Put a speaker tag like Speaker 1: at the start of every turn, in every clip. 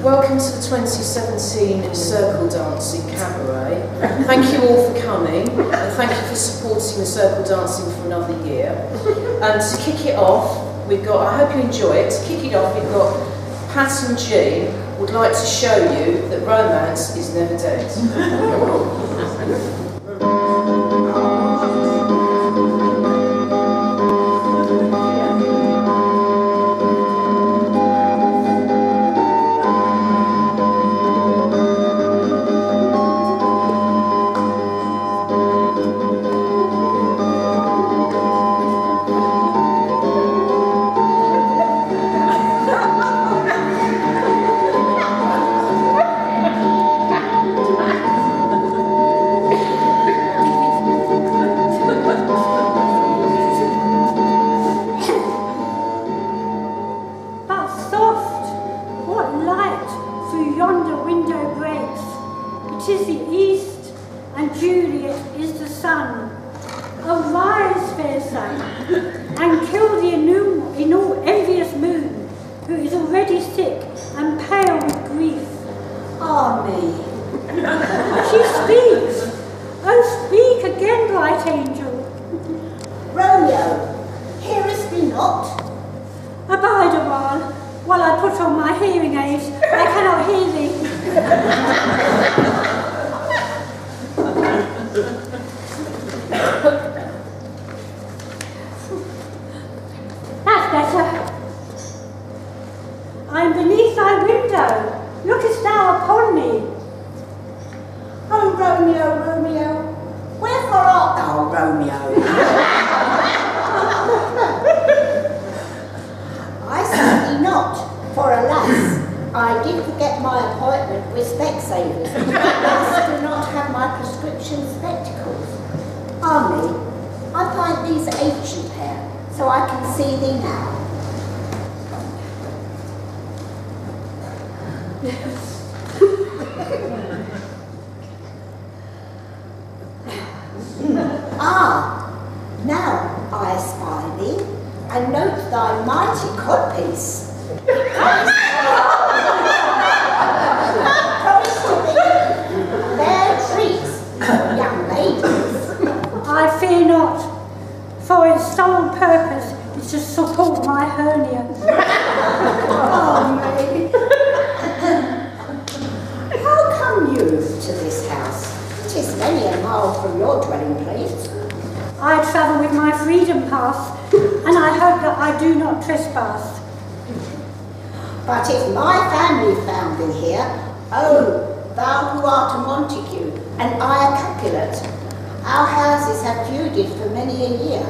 Speaker 1: Welcome to the 2017 Circle Dancing Cabaret. Thank you all for coming, and thank you for supporting the Circle Dancing for another year. And to kick it off, we've got, I hope you enjoy it, to kick it off we've got Pat and Jean would like to show you that romance is never dead.
Speaker 2: But if my family found thee here, oh, thou who art a Montague, and I a Capulet, our houses have feuded for many a year.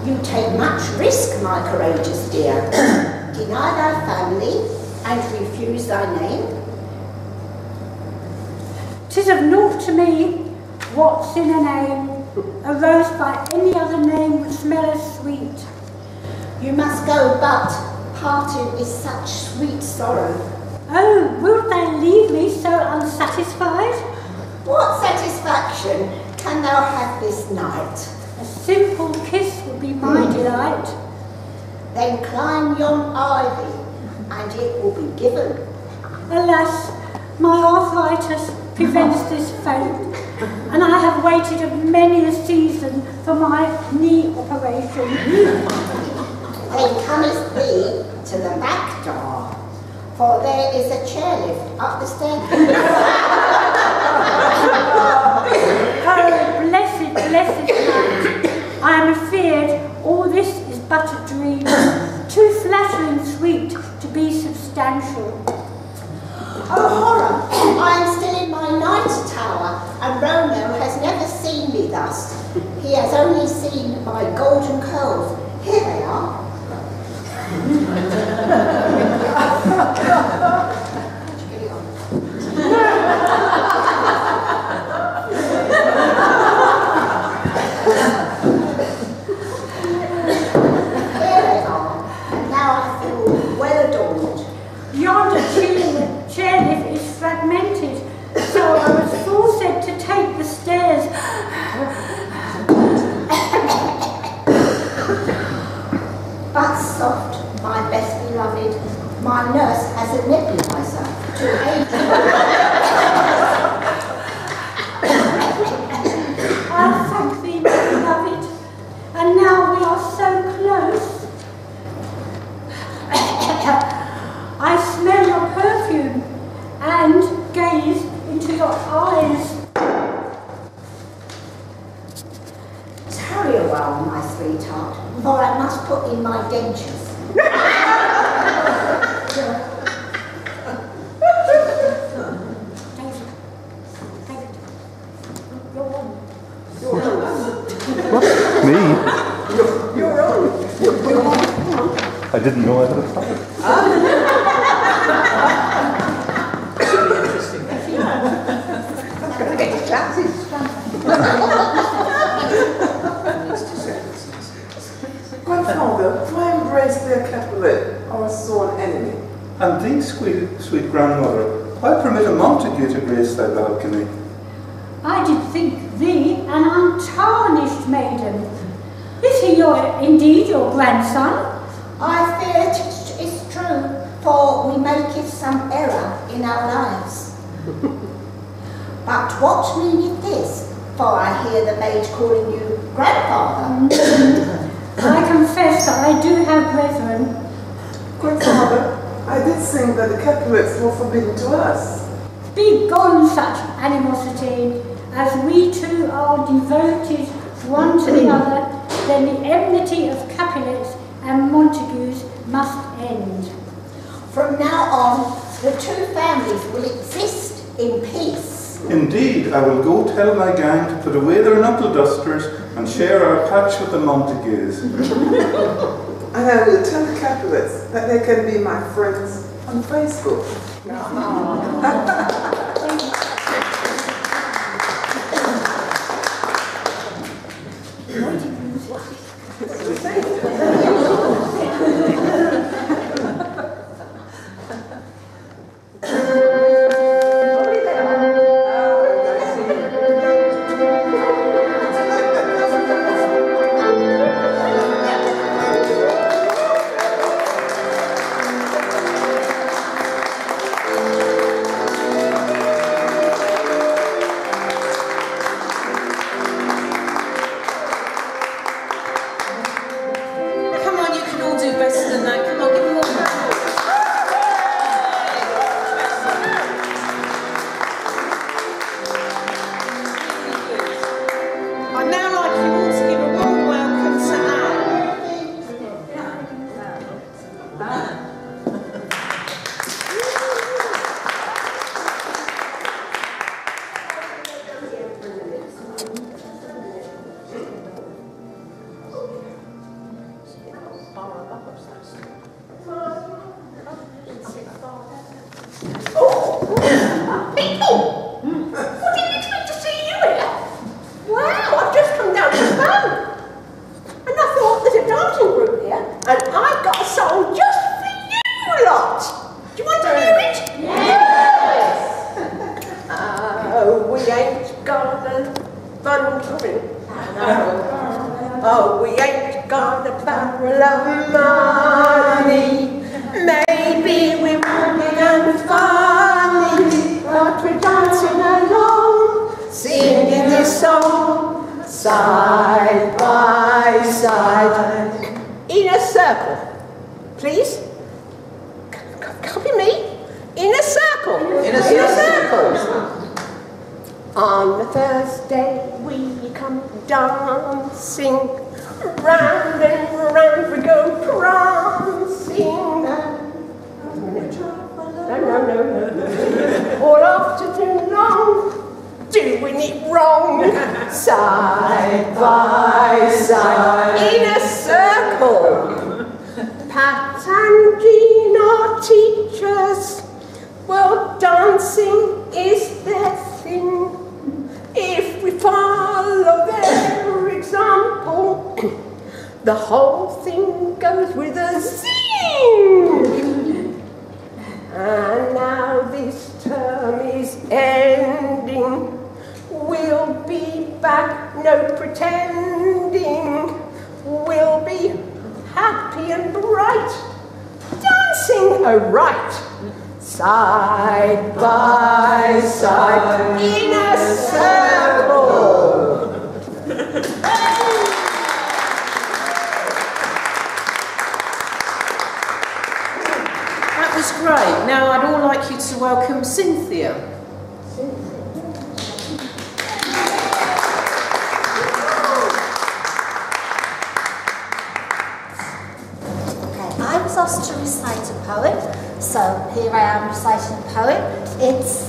Speaker 2: You take much risk, my courageous dear. Deny thy family, and refuse thy name.
Speaker 3: 'Tis of naught to me, what's in a name, a rose by any other name would smell as sweet.
Speaker 2: You must go, but parted is such sweet sorrow.
Speaker 3: Oh, wilt thou leave me so unsatisfied?
Speaker 2: What satisfaction can thou have this night?
Speaker 3: A simple kiss would be my delight.
Speaker 2: Then climb yon ivy, and it will be given.
Speaker 3: Alas, my arthritis prevents this fate, and I have waited of many a season for my knee operation.
Speaker 2: Then comest thee to the back door, for there is a chairlift up the staircase.
Speaker 3: Oh, blessed, blessed night! I am afeard all this is but a dream, too flattering sweet to be substantial.
Speaker 2: Oh, horror! I am still in my night tower, and Romeo has never seen me thus. He has only seen my golden curls. Here they are.
Speaker 3: Yonder chairlift is fragmented, so I was forced to take the stairs.
Speaker 2: How soft, my best beloved. My nurse has a nebulizer to aid you.
Speaker 3: I thank thee, my beloved, and now we are so close. I smell your perfume and gaze into your eyes.
Speaker 2: Tarry a while, my sweetheart, for I must put in my dentures.
Speaker 4: Me?
Speaker 5: You're on.
Speaker 4: I didn't know I had a problem.
Speaker 5: I'm going to get your glasses. Grandfather, why embrace their Cabaret, our sworn enemy?
Speaker 4: And thee, sweet grandmother, why permit a Montague to grace thy balcony?
Speaker 3: I did think thee an untarnished maiden. Is he indeed your grandson?
Speaker 2: I fear it is true, for we maketh some error in our lives. But what meaneth this? For I hear the maid calling you grandfather.
Speaker 3: I confess that I do have brethren.
Speaker 5: Grandfather, I did sing that the Cabarets were forbidden to us.
Speaker 3: Be gone such animosity, as we two are devoted one to the other, then the enmity of Capulets and Montagues must end.
Speaker 2: From now on, the two families will exist in peace.
Speaker 4: Indeed, I will go tell my gang to put away their knuckle dusters and share our patch with the Montagues.
Speaker 5: And I will tell the Cabarets that they can be my friends on Facebook.
Speaker 6: Oh, we ain't got a barrel of money. Maybe we won't be funny, but we're dancing along, singing this song, side by side, in a circle. Please, copy me. In a circle. In a circle. On the Thursday we come dancing, round and round we go prancing. No. All afternoon long, doing it wrong. Side by side, in a circle. Pat and Jean are teachers. Well, dancing is their thing. If we follow their example, the whole thing goes with a zing. And now this term is ending. We'll be back, no pretending. We'll be happy and bright, dancing aright, side by side in a circle.
Speaker 1: That was great. Now I'd all like you to welcome Cynthia.
Speaker 7: I was asked to recite a poem, so here I am reciting a poem. It's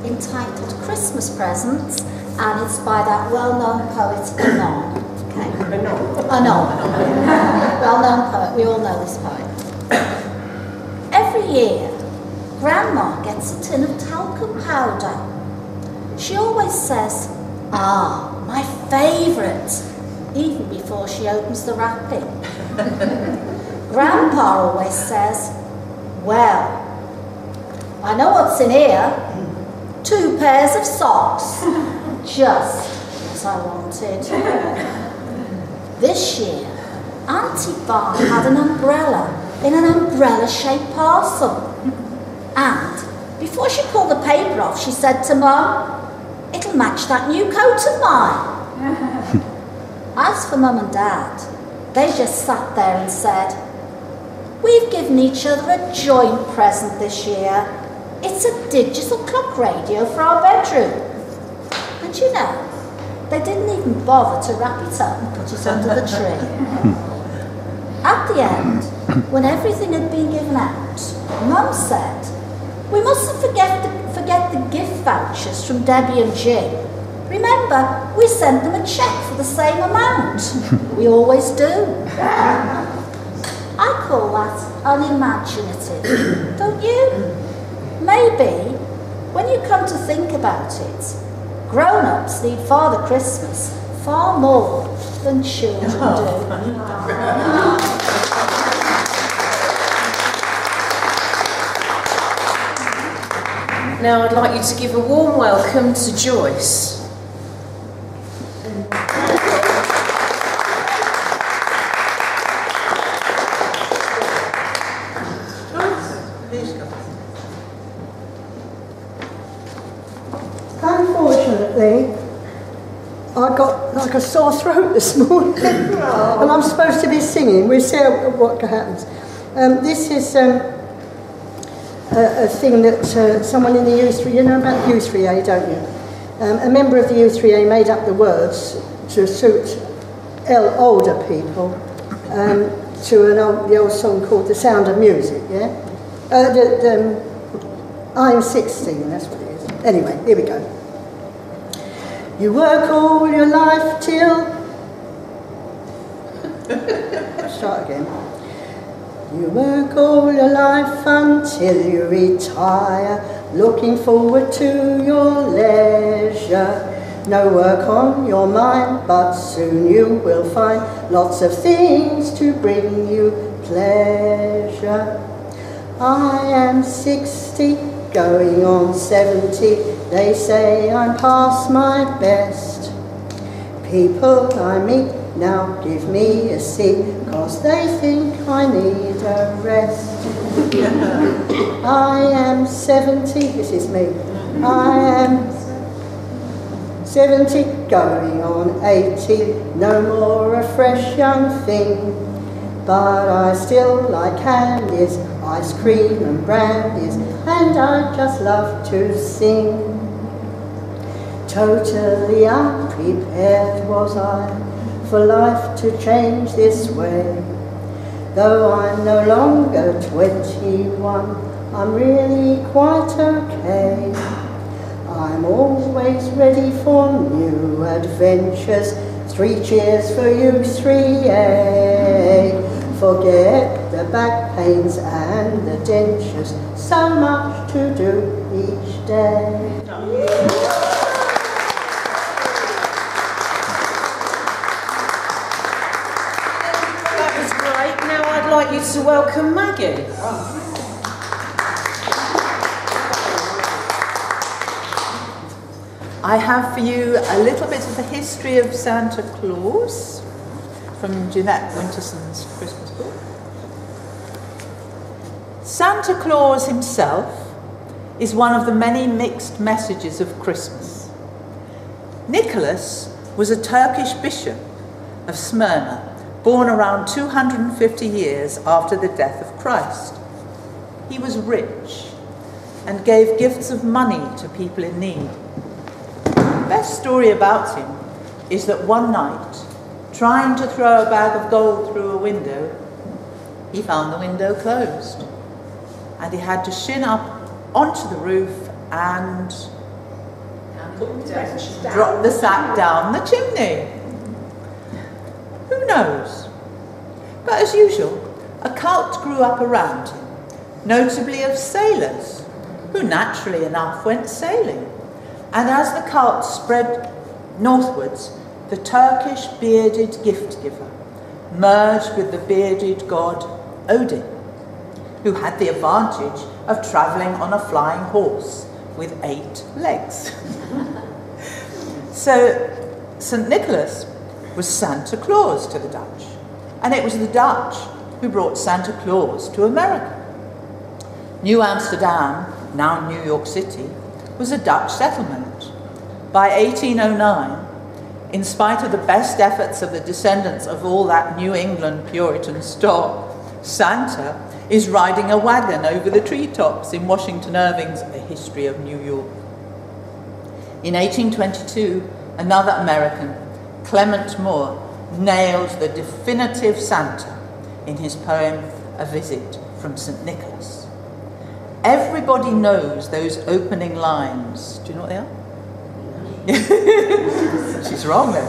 Speaker 7: entitled Christmas Presents, and it's by that well-known poet, Anon. Okay. Anon. Well-known poet, we all know this poet. Every year, Grandma gets a tin of talcum powder. She always says, "Ah, my favourite," even before she opens the wrapping. Grandpa always says, "Well, I know what's in here. 2 pairs of socks. Just as I wanted." This year, Auntie Bar had an umbrella in an umbrella-shaped parcel. And before she pulled the paper off, she said to Mum, "It'll match that new coat of mine." As for Mum and Dad, they just sat there and said, "We've given each other a joint present this year. It's a digital clock radio for our bedroom." And you know, they didn't even bother to wrap it up and put it under the tree. At the end, when everything had been given out, Mum said, "We mustn't forget the gift vouchers from Debbie and Jim. Remember, we sent them a cheque for the same amount. We always do." I call that unimaginative, don't you? Maybe, when you come to think about it, grown-ups need Father Christmas far more than children do.
Speaker 1: Now I'd like you to give a warm welcome to Joyce.
Speaker 8: Unfortunately, I got like a sore throat this morning, and I'm supposed to be singing. We'll see what happens. This is a thing that someone in the U3, you know about U3A, don't you? A member of the U3A made up the words to suit older people to the old song called "The Sound of Music." Yeah, I'm 16. That's what it is. Anyway, here we go. You work all your life till... Start again. You work all your life until you retire, looking forward to your leisure. No work on your mind, but soon you will find lots of things to bring you pleasure. I am 60, going on 70, they say I'm past my best. People I meet now give me a seat, 'cause they think I need a rest. I am 70, this is me, I am 70, going on 80, no more a fresh young thing. But I still like candies, ice cream and brandies, and I just love to sing. Totally unprepared was I for life to change this way. Though I'm no longer 21, I'm really quite okay. I'm always ready for new adventures. 3 cheers for you 3A. Forget the back pains and the dentures. So much to do each day.
Speaker 1: That was great. Now I'd like you to welcome Maggie.
Speaker 9: I have for you a little bit of the history of Santa Claus from Jeanette Winterson's Christmas book. Santa Claus himself is one of the many mixed messages of Christmas. Nicholas was a Turkish bishop of Smyrna, born around 250 years after the death of Christ. He was rich and gave gifts of money to people in need. The best story about him is that one night, trying to throw a bag of gold through a window, he found the window closed, and he had to shin up onto the roof and drop the sack down the chimney. Who knows? But as usual, a cult grew up around him, notably of sailors, who naturally enough went sailing. And as the cult spread northwards, the Turkish bearded gift giver merged with the bearded god Odin, who had the advantage of travelling on a flying horse with 8 legs. So St. Nicholas was Santa Claus to the Dutch, and it was the Dutch who brought Santa Claus to America. New Amsterdam, now New York City, was a Dutch settlement. By 1809, in spite of the best efforts of the descendants of all that New England Puritan stock, Santa is riding a wagon over the treetops in Washington Irving's A History of New York. In 1822, another American, Clement Moore, nailed the definitive Santa in his poem A Visit from St. Nicholas. Everybody knows those opening lines. Do you know what they are? She's wrong then.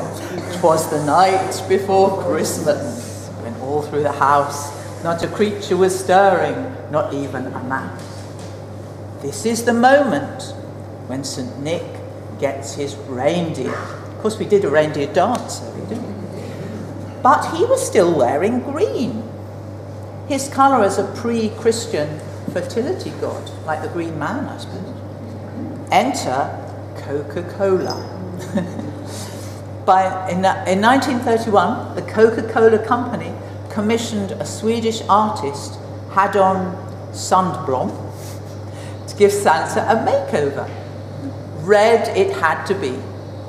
Speaker 9: 'Twas the night before Christmas, when all through the house not a creature was stirring, not even a mouse. This is the moment when St. Nick gets his reindeer. Of course, we did a reindeer dance earlier, didn't we? But he was still wearing green. His colour as a pre-Christian fertility god, like the Green Man, I suppose. Enter Coca-Cola. In 1931, the Coca-Cola company commissioned a Swedish artist, Haddon Sundblom, to give Santa a makeover. Red it had to be,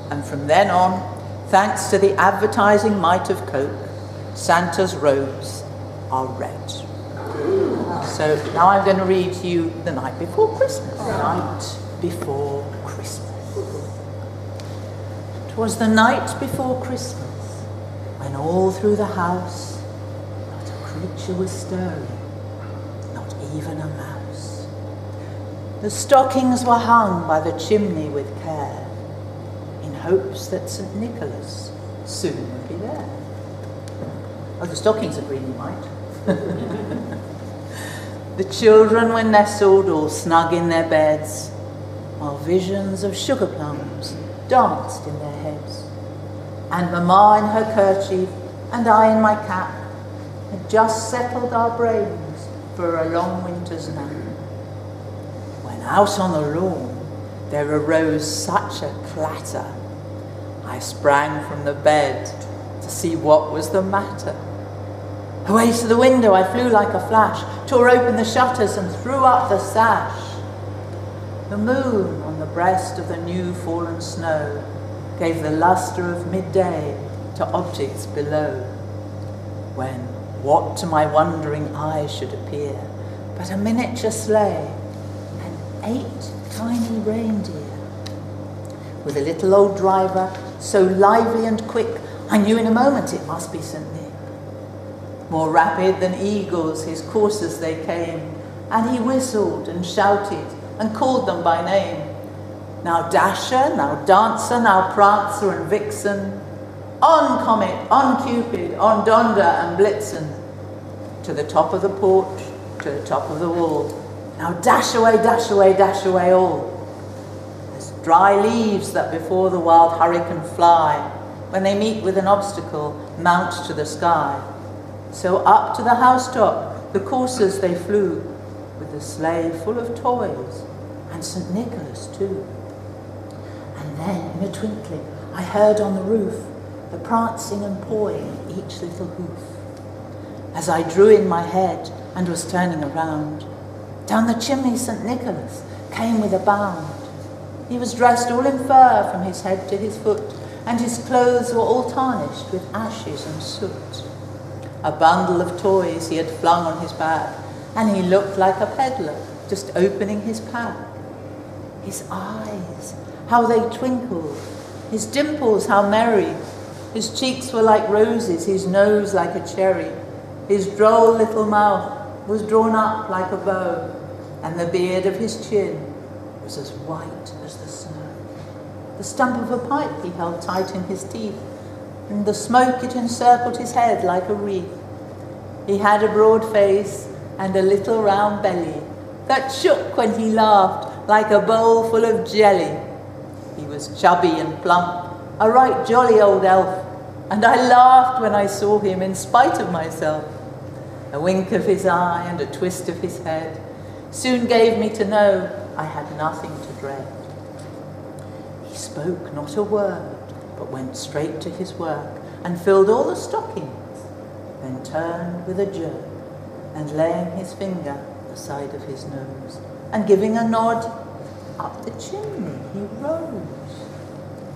Speaker 9: and from then on, thanks to the advertising might of Coke, Santa's robes are red. So now I'm going to read to you The Night Before Christmas. Night before Christmas. 'Twas the night before Christmas, when all through the house not a creature was stirring, not even a mouse. The stockings were hung by the chimney with care, in hopes that St. Nicholas soon would be there. Oh, the stockings are green, you might. The children were nestled all snug in their beds, while visions of sugar plums danced in their heads. And Mamma in her kerchief and I in my cap had just settled our brains for a long winter's nap. When out on the lawn there arose such a clatter, I sprang from the bed to see what was the matter. Away to the window I flew like a flash, tore open the shutters and threw up the sash. The moon on the breast of the new fallen snow gave the lustre of midday to objects below, when what to my wondering eyes should appear but a miniature sleigh and 8 tiny reindeer, with a little old driver so lively and quick I knew in a moment it must be St. Nick. More rapid than eagles his coursers they came, and he whistled and shouted and called them by name. Now Dasher, now Dancer, now Prancer and Vixen, on Comet, on Cupid, on Donder and Blitzen, to the top of the porch, to the top of the wall. Now dash away all, as dry leaves that before the wild hurricane fly, when they meet with an obstacle, mount to the sky. So up to the housetop the coursers they flew, with the sleigh full of toys, and St. Nicholas too. And then, in a twinkling, I heard on the roof the prancing and pawing each little hoof. As I drew in my head and was turning around, Down the chimney St. Nicholas came with a bound. He was dressed all in fur from his head to his foot, and his clothes were all tarnished with ashes and soot. A bundle of toys he had flung on his back, and he looked like a peddler just opening his pack. His eyes, how they twinkled, his dimples, how merry. His cheeks were like roses, his nose like a cherry. His droll little mouth was drawn up like a bow, and the beard of his chin was as white as the snow. The stump of a pipe he held tight in his teeth, and the smoke it encircled his head like a wreath. He had a broad face and a little round belly that shook when he laughed like a bowl full of jelly. He was chubby and plump, a right jolly old elf, and I laughed when I saw him in spite of myself. A wink of his eye and a twist of his head soon gave me to know I had nothing to dread. He spoke not a word, but went straight to his work and filled all the stockings, then turned with a jerk and laying his finger on the side of his nose and giving a nod, up the chimney he rose.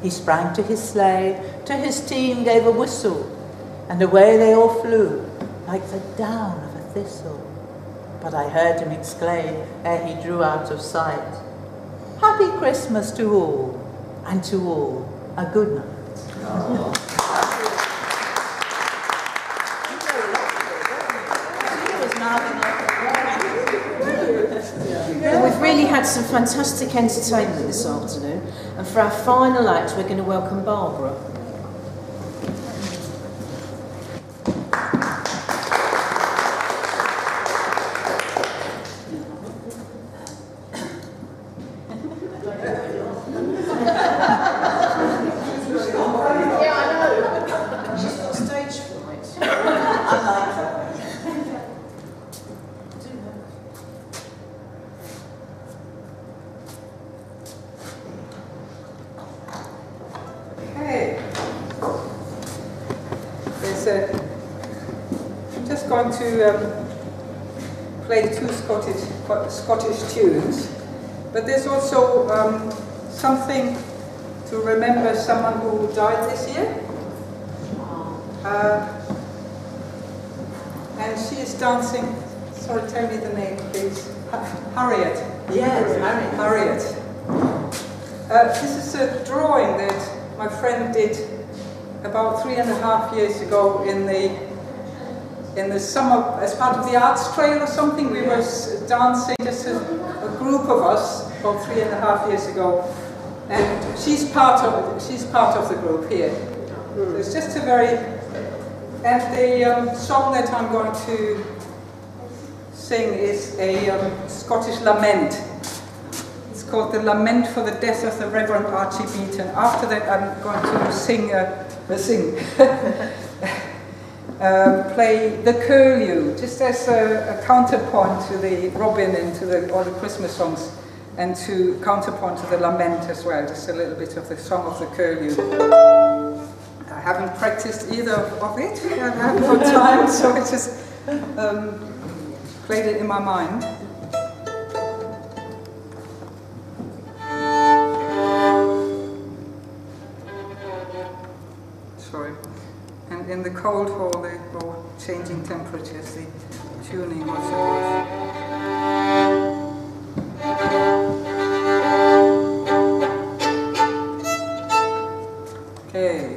Speaker 9: He sprang to his sleigh, to his team gave a whistle, and away they all flew like the down of a thistle. But I heard him exclaim ere he drew out of sight, "Happy Christmas to all, and to all a good night." Oh.
Speaker 1: Well, we've really had some fantastic entertainment this afternoon, and for our final act we're going to welcome Barbara.
Speaker 10: I'm just going to play two Scottish tunes, but there's also something to remember someone who died this year. And she is dancing, sorry, tell me the name please. Harriet.
Speaker 9: Yes,
Speaker 10: Harriet. This is a drawing that my friend did about 3.5 years ago in the summer, as part of the arts trail or something. We were dancing, just a group of us, about 3.5 years ago, and she's part of the group here. So it's just a very, and the song that I'm going to sing is a Scottish lament. It's called the Lament for the Death of the Reverend Archie Beaton. After that, I'm going to play the curlew, just as a counterpoint to the robin and to all the Christmas songs, and to counterpoint to the lament as well, just a little bit of the song of the curlew. I haven't practiced either of it, I haven't got time, so I just played it in my mind. Sorry. And in the cold hall, they were changing temperatures, the tuning was so okay.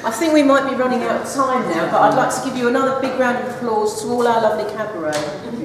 Speaker 1: I think we might be running out of time now, but I'd like to give you another big round of applause to all our lovely cabaret.